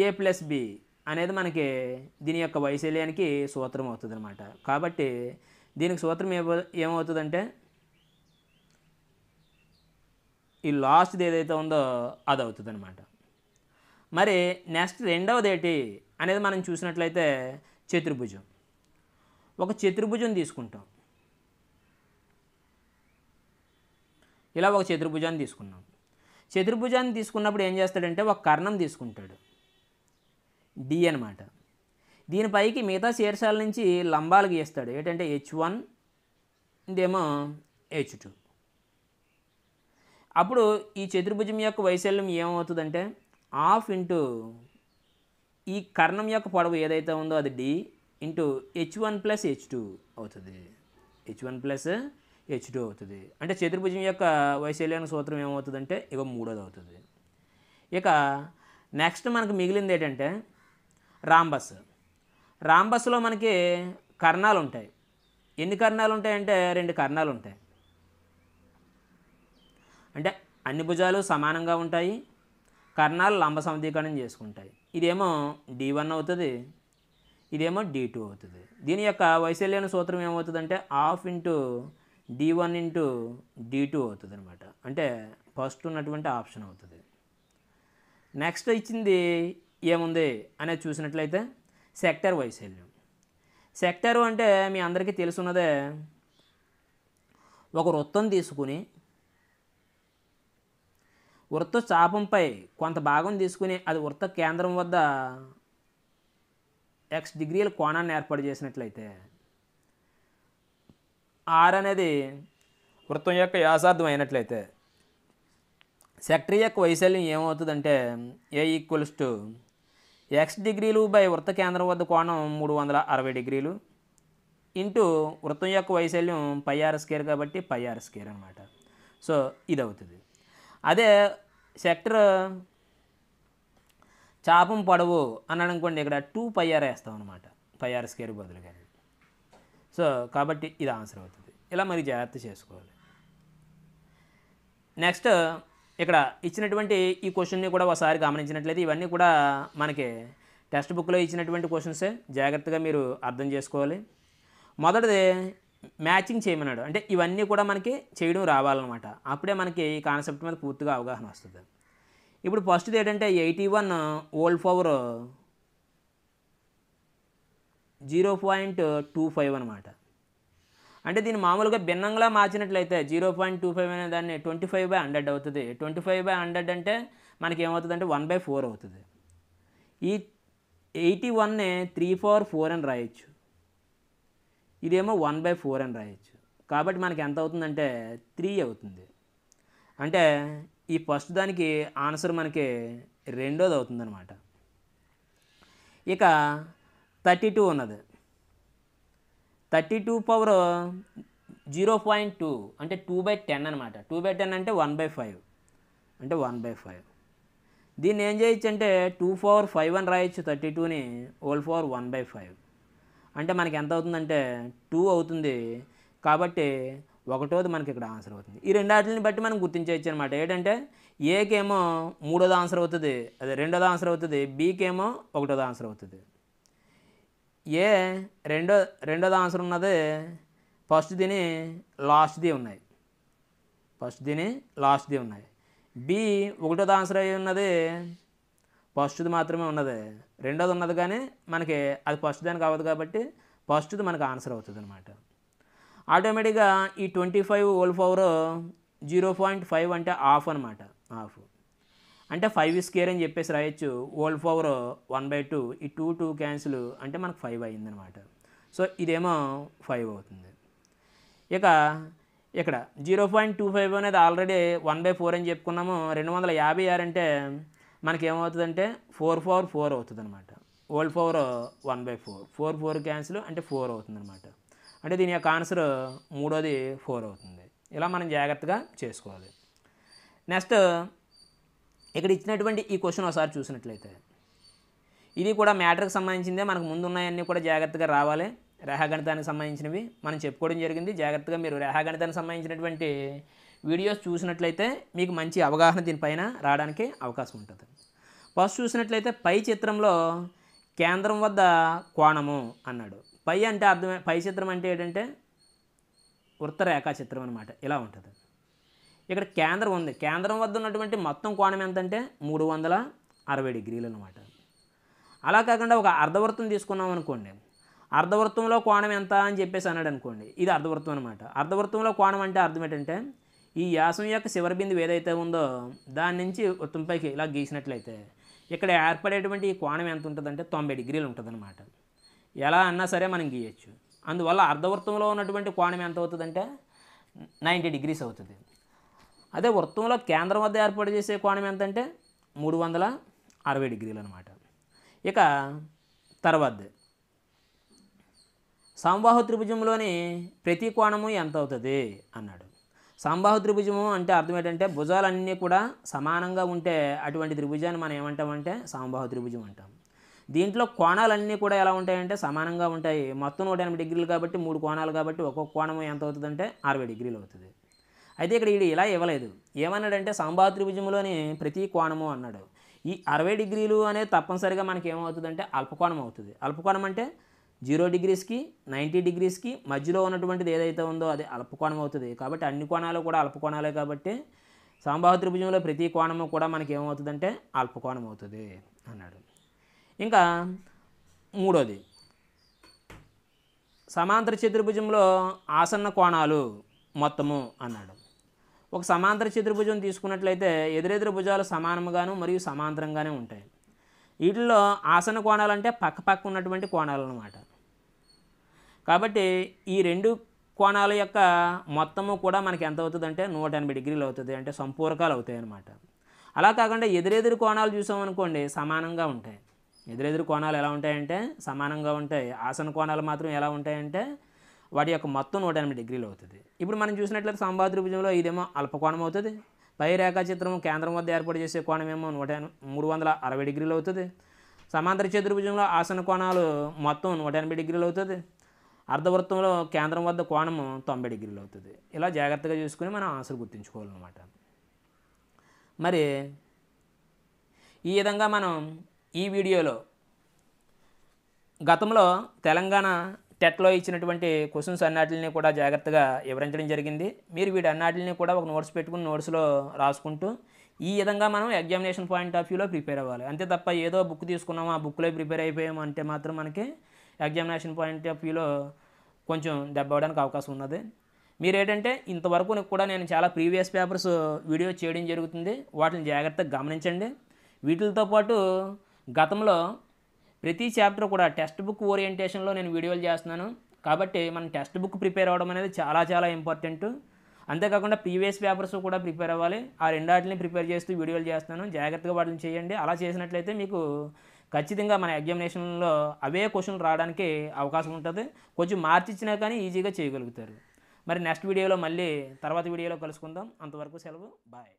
Speaker 1: a+b అనేది మనకి దీని యొక్క వైశల్యానికి సూత్రం అవుతుంది అనమాట. కాబట్టి దీనికి సూత్రం ఏమవుతుందంటే ఈ లాస్ట్ది ఏదైతే ఉందో అది అవుతుంది అనమాట. మరి నెక్స్ట్ రెండవది ఏంటి అనేది మనం చూసినట్లయితే చతుర్భుజం. ఒక చతుర్భుజం తీసుకుంటాం. ఇలా ఒక చతుర్భుజాన్ని తీసుకున్నాం. చతుర్భుజాన్ని తీసుకున్నప్పుడు ఏం చేస్తాడంటే ఒక కర్ణం తీసుకుంటాడు, డి అనమాట. దీనిపైకి మిగతా శీర్షాల నుంచి లంబాలు గీస్తాడు. ఏంటంటే h1 ఇదేమో h2. అప్పుడు ఈ చతుర్భుజం యొక్క వైశాల్యం ఏమవుతుందంటే ½ ఈ కర్ణం యొక్క పొడవు ఏదైతే ఉందో అది d h1 + h2 అవుతుంది. h1 + h2 అవుతుంది. అంటే చతుర్భుజం యొక్క వైశాల్యానికి సూత్రం ఏమవుతుందంటే ఇక 3ది అవుతుంది. ఇక నెక్స్ట్ మనకు మిగిలింది ఏంటంటే రాంబస్. రాంబస్లో మనకి కర్ణాలు ఉంటాయి. ఎన్ని కర్ణాలు ఉంటాయంటే 2 కర్ణాలు ఉంటాయి. అంటే అన్ని భుజాలు సమానంగా ఉంటాయి, కర్ణాలు లంబ సమీకరణం చేసుకుంటాయి. ఇదేమో d1 అవుతుంది, ఇదేమో d2 అవుతుంది. దీని యొక్క వైశాల్యానికి సూత్రం ఏమవుతుందంటే ½ d1 × d2 అవుతుంది అనమాట. అంటే ఫస్ట్ ఉన్నటువంటి ఆప్షన్ అవుతుంది. నెక్స్ట్ ఇచ్చింది ఏముంది అనేది చూసినట్లయితే సెక్టర్ వైశాల్యం. సెక్టరు అంటే మీ అందరికీ తెలుసున్నదే ఒక వృత్తం తీసుకుని వృత్త చాపంపై కొంత భాగం తీసుకుని అది వృత్త కేంద్రం వద్ద x డిగ్రీల కోణాన్ని ఏర్పాటు చేసినట్లయితే r అనేది వృత్తం యొక్క వ్యాసార్థం అయినట్లయితే సెక్టర్ యొక్క వైశాల్యం ఏమవుతుందంటే a ఈక్వల్స్ టు x డిగ్రీలు బై వృత్త కేంద్రం వద్ద కోణం 360 డిగ్రీలు ఇంటూ వృత్తం యొక్క వైశాల్యం πr² కాబట్టి πr² అనమాట. సో ఇది అవుతుంది. అదే సెక్టర్ చాపం పొడవు అన్నాడు అనుకోండి, ఇక్కడ 2πr వేస్తాం అనమాట, πr² బదులుగా. సో కాబట్టి ఇది ఆన్సర్ అవుతుంది. ఇలా మరి జాగ్రత్త చేసుకోవాలి. నెక్స్ట్ ఇక్కడ ఇచ్చినటువంటి ఈ క్వశ్చన్ని కూడా ఒకసారి గమనించినట్లయితే ఇవన్నీ కూడా మనకి టెక్స్ట్ బుక్లో ఇచ్చినటువంటి క్వశ్చన్సే, జాగ్రత్తగా మీరు అర్థం చేసుకోవాలి. మొదటిది మ్యాచింగ్ చేయమన్నాడు, అంటే ఇవన్నీ కూడా మనకి చేయడం రావాలన్నమాట. అప్పుడే మనకి ఈ కాన్సెప్ట్ మీద పూర్తిగా అవగాహన వస్తుంది. ఇప్పుడు ఫస్ట్ది ఏంటంటే 81 హోల్ పవర్ 0.25 అనమాట. అంటే దీన్ని మామూలుగా భిన్నంగా మార్చినట్లయితే 0.25 అనే దాన్ని 25/100 అవుతుంది. 25/100 అంటే మనకి ఏమవుతుందంటే 1/4 అవుతుంది. ఈ 81ని 3/4 అని రాయొచ్చు, ఇదేమో 1/4 అని రాయొచ్చు. కాబట్టి మనకి ఎంత అవుతుందంటే 3 అవుతుంది. అంటే ఈ ఫస్ట్ దానికి ఆన్సర్ మనకి రెండోది అవుతుందన్నమాట. ఇక 32 ఉన్నది, 32 పవర్ 0.2 అంటే 2/10 అనమాట. 2/10 అంటే 1/5 అంటే 1/5. దీన్ని ఏం చేయొచ్చు అంటే 2/5 అని రాయొచ్చు. 32ని హోల్ పవర్ 1/5 అంటే మనకి ఎంత అవుతుందంటే 2 అవుతుంది. కాబట్టి ఒకటోది మనకి ఇక్కడ ఆన్సర్ అవుతుంది. ఈ రెండాటిని బట్టి మనం గుర్తించవచ్చు అనమాట. ఏంటంటే ఏకేమో మూడోది ఆన్సర్ అవుతుంది, అదే రెండోది ఆన్సర్ అవుతుంది. బీకేమో ఒకటోది ఆన్సర్ అవుతుంది. ఏ రెండోది ఆన్సర్ ఉన్నది, ఫస్ట్ దీని లాస్ట్ది ఉన్నాయి, బి ఒకటోది ఆన్సర్ అయ్యి ఉన్నది, ఫస్ట్ది మాత్రమే ఉన్నది. రెండోది ఉన్నది కానీ మనకి అది ఫస్ట్ దానికి అవ్వదు కాబట్టి ఫస్ట్ది మనకు ఆన్సర్ అవుతుంది అనమాట. ఆటోమేటిక్గా ఈ 25 హోల్ పవర్ 0.5 అంటే హాఫ్ అనమాట. హాఫ్ అంటే 5² అని చెప్పేసి రాయొచ్చు. హోల్ పవర్ 1/2, ఈ 2 క్యాన్సిల్ అంటే మనకు 5 అయిందనమాట. సో ఇదేమో 5 అవుతుంది. ఇక ఇక్కడ 0.25 అనేది ఆల్రెడీ 1/4 అని చెప్పుకున్నాము. 256 అంటే మనకి ఏమవుతుందంటే 4/4 అవుతుంది అనమాట. హోల్ పవర్ 1/4, 4 క్యాన్సిల్ అంటే 4 అవుతుంది అనమాట. అంటే దీని యొక్క ఆన్సర్ మూడోది 4 అవుతుంది. ఇలా మనం జాగ్రత్తగా చేసుకోవాలి. నెక్స్ట్ ఇక్కడ ఇచ్చినటువంటి ఈ క్వశ్చన్ ఒకసారి చూసినట్లయితే ఇది కూడా మ్యాటర్కి సంబంధించిందే. మనకు ముందు ఉన్నాయన్నీ కూడా జాగ్రత్తగా రావాలి. రేఖాగణితానికి సంబంధించినవి మనం చెప్పుకోవడం జరిగింది. జాగ్రత్తగా మీరు రేఖాగణితానికి సంబంధించినటువంటి వీడియోస్ చూసినట్లయితే మీకు మంచి అవగాహన దీనిపైన రావడానికి అవకాశం ఉంటుంది. ఫస్ట్ చూసినట్లయితే పై చిత్రంలో కేంద్రం వద్ద కోణము అన్నాడు. పై అంటే పై చిత్రం అంటే ఏంటంటే వృత్త రేఖా చిత్రం అనమాట. ఇలా ఉంటుంది. ఇక్కడ కేంద్రం ఉంది, కేంద్రం వద్ద ఉన్నటువంటి మొత్తం కోణం ఎంతంటే 360 డిగ్రీలు అనమాట. అలా కాకుండా ఒక అర్ధవృత్తం తీసుకున్నాం అనుకోండి, అర్ధవృత్తంలో కోణం ఎంత అని చెప్పేసి అన్నాడు అనుకోండి, ఇది అర్ధవృత్తం అనమాట. అర్ధవృత్తంలో కోణం అంటే అర్థం ఏంటంటే ఈ వ్యాసం యొక్క చివరి బిందువు ఏదైతే ఉందో దాని నుంచి వృత్తంపైకి ఇలా గీసినట్లయితే ఇక్కడ ఏర్పడేటువంటి ఈ కోణం ఎంత ఉంటుందంటే 90 డిగ్రీలు ఉంటుంది అనమాట. ఎలా అన్నా సరే మనం గీయచ్చు. అందువల్ల అర్ధవృత్తంలో ఉన్నటువంటి కోణం ఎంత అవుతుందంటే 90 డిగ్రీస్ అవుతుంది. అదే వృత్తంలో కేంద్రం వద్ద ఏర్పాటు చేసే కోణం ఎంతంటే 360 డిగ్రీలు అనమాట. ఇక తర్వాత సమబాహు త్రిభుజంలోని ప్రతి కోణము ఎంత అవుతుంది అన్నాడు. సమబాహు త్రిభుజము అంటే అర్థం ఏంటంటే భుజాలన్నీ కూడా సమానంగా ఉంటే అటువంటి త్రిభుజాన్ని మనం ఏమంటామంటే సమబాహు త్రిభుజం అంటాం. దీంట్లో కోణాలన్నీ కూడా ఎలా ఉంటాయంటే సమానంగా ఉంటాయి. మొత్తం 180 డిగ్రీలు కాబట్టి 3 కోణాలు కాబట్టి ఒక్కొక్క కోణము ఎంత అవుతుందంటే 60 డిగ్రీలు అవుతుంది. అయితే ఇక్కడ ఇది ఇలా ఇవ్వలేదు. ఏమన్నాడంటే సమబాహు త్రిభుజంలోని ప్రతి కోణము అన్నాడు. ఈ 60 డిగ్రీలు అనేది తప్పనిసరిగా మనకి ఏమవుతుందంటే అల్పకోణం అవుతుంది. అల్పకోణం అంటే 0 డిగ్రీస్కి 90 డిగ్రీస్కి మధ్యలో ఉన్నటువంటిది ఏదైతే ఉందో అది అల్పకోణం అవుతుంది. కాబట్టి అన్ని కోణాలు కూడా అల్పకోణాలే కాబట్టి సమబాహు త్రిభుజంలో ప్రతి కోణము కూడా మనకి ఏమవుతుందంటే అల్పకోణం అవుతుంది అన్నాడు. ఇంకా మూడోది సమాంతర చతుర్భుజంలో ఆసన్న కోణాలు మొత్తము అన్నాడు. ఒక సమాంతర చతుర్భుజం తీసుకున్నట్లయితే ఎదురెదురు భుజాలు సమానముగాను మరియు సమాంతరంగానే ఉంటాయి. వీటిల్లో ఆసన కోణాలు అంటే పక్క పక్క ఉన్నటువంటి కోణాలు అన్నమాట. కాబట్టి ఈ రెండు కోణాల యొక్క మొత్తము కూడా మనకి ఎంత అవుతుందంటే 180 డిగ్రీలు అవుతుంది, అంటే సంపూరకాలు అవుతాయి అన్నమాట. అలా కాకుండా ఎదురెదురు కోణాలు చూసామనుకోండి సమానంగా ఉంటాయి. ఎదురెదురు కోణాలు ఎలా ఉంటాయంటే సమానంగా ఉంటాయి. ఆసన కోణాలు మాత్రం ఎలా ఉంటాయంటే వాటి యొక్క మొత్తం 180 డిగ్రీలు అవుతుంది. ఇప్పుడు మనం చూసినట్లయితే సమబాహు త్రిభుజంలో ఇదేమో అల్పకోణం అవుతుంది. పై రేఖాచిత్రం కేంద్రం వద్ద ఏర్పాటు చేసే కోణం ఏమో 360 డిగ్రీలు అవుతుంది. సమాంతర చతుర్భుజంలో ఆసన కోణాలు మొత్తం 180 డిగ్రీలు అవుతుంది. అర్ధవృత్తంలో కేంద్రం వద్ద కోణము 90 డిగ్రీలు అవుతుంది. ఇలా జాగ్రత్తగా చూసుకుని మనం ఆన్సర్ గుర్తుంచుకోవాలన్నమాట. మరి ఈ విధంగా మనం ఈ వీడియోలో గతంలో తెలంగాణ టెట్లో ఇచ్చినటువంటి క్వశ్చన్స్ అన్నిటిని కూడా జాగ్రత్తగా వివరించడం జరిగింది. మీరు వీటి అన్నిటిని కూడా ఒక నోట్స్ పెట్టుకుని నోట్స్లో రాసుకుంటూ ఈ విధంగా మనం ఎగ్జామినేషన్ పాయింట్ ఆఫ్ వ్యూలో ప్రిపేర్ అవ్వాలి. అంతే తప్ప ఏదో బుక్ తీసుకున్నాము ఆ బుక్లో ప్రిపేర్ అయిపోయాము అంటే మాత్రం మనకి ఎగ్జామినేషన్ పాయింట్ ఆఫ్ వ్యూలో కొంచెం దెబ్బ అవడానికి అవకాశం ఉన్నది. మీరు ఏంటంటే ఇంతవరకు కూడా నేను చాలా ప్రీవియస్ పేపర్స్ వీడియో చేయడం జరుగుతుంది, వాటిని జాగ్రత్తగా గమనించండి. వీటితో పాటు గతంలో ప్రతి చాప్టర్ కూడా టెక్స్ట్ బుక్ ఓరియంటేషన్లో నేను వీడియోలు చేస్తున్నాను. కాబట్టి మనం టెక్స్ట్ బుక్ ప్రిపేర్ అవ్వడం అనేది చాలా చాలా ఇంపార్టెంట్. అంతేకాకుండా ప్రీవియస్ పేపర్స్ కూడా ప్రిపేర్ అవ్వాలి. ఆ రెండాటిని ప్రిపేర్ చేస్తూ వీడియోలు చేస్తున్నాను, జాగ్రత్తగా వాటిని చేయండి. అలా చేసినట్లయితే మీకు ఖచ్చితంగా మన ఎగ్జామినేషన్లో అవే క్వశ్చన్లు రావడానికి అవకాశం ఉంటుంది. కొంచెం మార్చి ఇచ్చినా కానీ ఈజీగా చేయగలుగుతారు. మరి నెక్స్ట్ వీడియోలో మళ్ళీ తర్వాత వీడియోలో కలుసుకుందాం. అంతవరకు సెలవు, బాయ్.